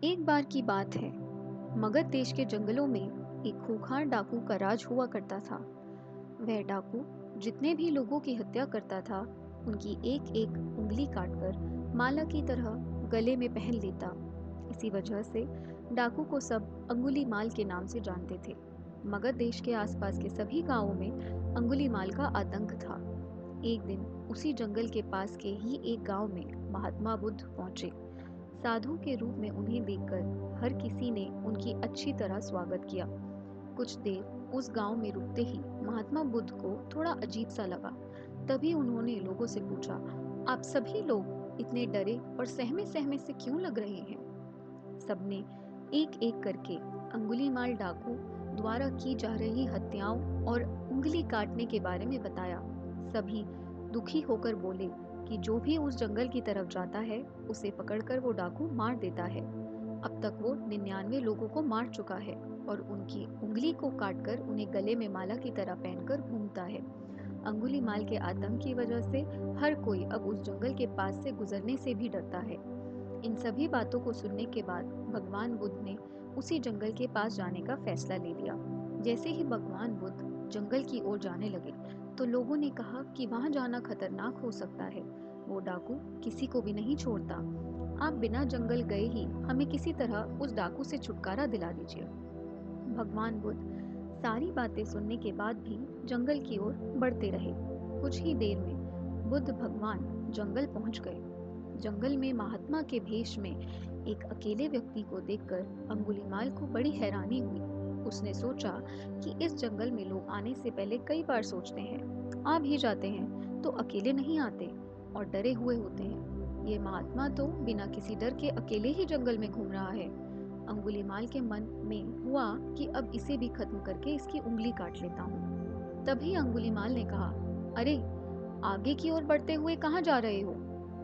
एक बार की बात है। मगध देश के जंगलों में एक खूंखार डाकू का राज हुआ करता था। वह डाकू जितने भी लोगों की हत्या करता था, उनकी एक एक उंगली काटकर माला की तरह गले में पहन लेता। इसी वजह से डाकू को सब अंगुली माल के नाम से जानते थे। मगध देश के आसपास के सभी गांवों में अंगुली माल का आतंक था। एक दिन उसी जंगल के पास के ही एक गांव में महात्मा बुद्ध पहुंचे। साधु के रूप में उन्हें देखकर हर किसी ने उनकी अच्छी तरह स्वागत किया। कुछ देर उस गांव में रुकते ही महात्मा बुद्ध को थोड़ा अजीब सा लगा। तभी उन्होंने लोगों से पूछा, आप सभी लोग इतने डरे और सहमे सहमे से क्यों लग रहे हैं? सबने एक एक करके अंगुलीमाल डाकू द्वारा की जा रही हत्याओं और उंगली काटने के बारे में बताया। सभी दुखी होकर बोले कि जो भी उस जंगल की तरफ जाता है, उसे पकड़कर वो डाकू मार देता है। अब तक वो 99 लोगों को मार चुका है और उनकी उंगली को काटकर उन्हें गले में माला की तरह पहनकर घूमता है। अंगुली माल के आतंक की वजह से हर कोई अब उस जंगल के पास से गुजरने से भी डरता है। इन सभी बातों को सुनने के बाद भगवान बुद्ध ने उसी जंगल के पास जाने का फैसला ले लिया। जैसे ही भगवान बुद्ध जंगल की ओर जाने लगे, तो लोगों ने कहा कि वहां जाना खतरनाक हो सकता है। वो डाकू किसी को भी नहीं छोड़ता। आप बिना जंगल गए ही हमें किसी तरह उस डाकू से छुटकारा दिला दीजिए। भगवान बुद्ध सारी बातें सुनने के बाद भी जंगल की ओर बढ़ते रहे। कुछ ही देर में बुद्ध भगवान जंगल पहुंच गए। जंगल में महात्मा के भेष में एक अकेले व्यक्ति को देखकर अंगुलीमाल को बड़ी हैरानी हुई। उसने सोचा कि इस जंगल में लोग आने से पहले कई बार सोचते हैं, आ भी जाते हैं तो अकेले नहीं आते और डरे हुए होते हैं। ये महात्मा तो बिना किसी डर के अकेले ही जंगल में घूम रहा है। अंगुलीमाल के मन में हुआ कि अब इसे भी खत्म करके इसकी उंगली काट लेता हूँ। तभी अंगुलीमाल ने कहा, अरे आगे की ओर बढ़ते हुए कहाँ जा रहे हो?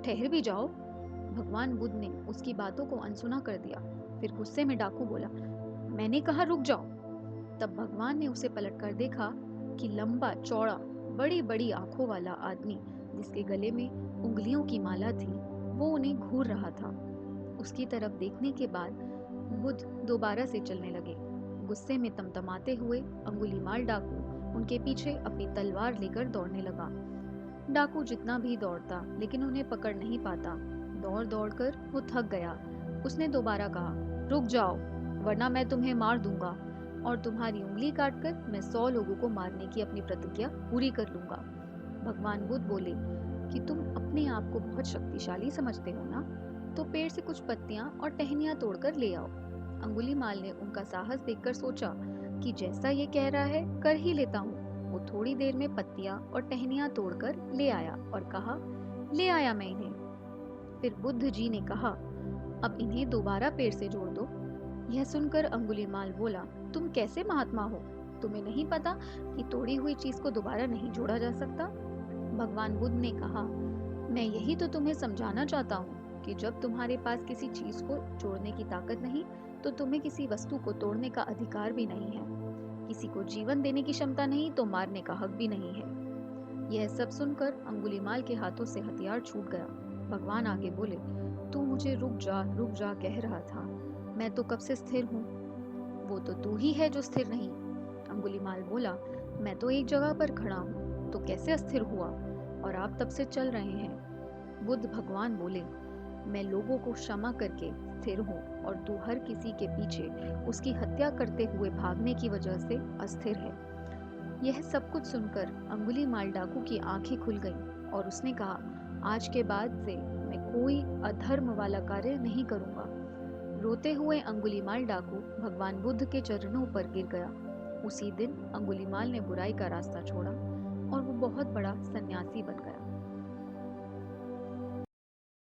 ठहर भी जाओ। भगवान बुद्ध ने उसकी बातों को अनसुना कर दिया। फिर गुस्से में डाकू बोला, मैंने कहा रुक जाओ। तब भगवान ने उसे पलटकर देखा कि लंबा चौड़ा बड़ी बड़ी आंखों वाला आदमी, जिसके गले में उंगलियों की माला थी, वो उन्हें घूर रहा था। उसकी तरफ देखने के बाद बुद्ध दोबारा से चलने लगे। गुस्से में तमतमाते हुए अंगुलीमाल डाकू उनके पीछे अपनी तलवार लेकर दौड़ने लगा। डाकू जितना भी दौड़ता लेकिन उन्हें पकड़ नहीं पाता। दौड़ दौड़ कर वो थक गया। उसने दोबारा कहा, रुक जाओ वरना मैं तुम्हें मार दूंगा और तुम्हारी उंगली काटकर मैं 100 लोगों को मारने की अपनी प्रतिज्ञा पूरी कर लूंगा। भगवान बुद्ध बोले कि तुम अपने आप को बहुत शक्तिशाली समझते हो ना, तो पेड़ से कुछ पत्तियां और टहनियां तोड़कर ले आओ। अंगुलीमाल ने उनका साहस देखकर सोचा कि जैसा ये कह रहा है कर ही लेता हूँ। वो थोड़ी देर में पत्तियां और टहनियां तोड़कर ले आया और कहा, ले आया मैं इन्हें। फिर बुद्ध जी ने कहा, अब इन्हें दोबारा पेड़ से जोड़ दो। यह सुनकर अंगुलीमाल बोला, तुम कैसे महात्मा हो? तुम्हें नहीं पता कि तोड़ी हुई चीज को दोबारा नहीं जोड़ा जा सकता? भगवान बुद्ध ने कहा, मैं यही तो तुम्हें समझाना चाहता हूँ कि जब तुम्हारे पास किसी चीज को जोड़ने की ताकत नहीं, तो तुम्हें किसी वस्तु को तोड़ने का अधिकार भी नहीं है। किसी को जीवन देने की क्षमता नहीं तो मारने का हक भी नहीं है। यह सब सुनकर अंगुलीमाल के हाथों से हथियार छूट गया। भगवान आगे बोले, तू मुझे रुक जा कह रहा था। मैं तो कब से स्थिर हूँ। वो तो तू ही है जो स्थिर नहीं। अंगुलीमाल बोला, मैं तो एक जगह पर खड़ा हूँ, तो कैसे अस्थिर हुआ? और आप तब से चल रहे हैं। बुद्ध भगवान बोले, मैं लोगों को क्षमा करके स्थिर हूँ और तू हर किसी के पीछे उसकी हत्या करते हुए भागने की वजह से अस्थिर है। यह सब कुछ सुनकर अंगुलीमाल डाकू की आंखें खुल गईं और उसने कहा, आज के बाद से मैं कोई अधर्म वाला कार्य नहीं करूंगा। रोते हुए अंगुलीमाल डाकू भगवान बुद्ध के चरणों पर गिर गया। उसी दिन अंगुलीमाल ने बुराई का रास्ता छोड़ा और वो बहुत बड़ा सन्यासी बन गया।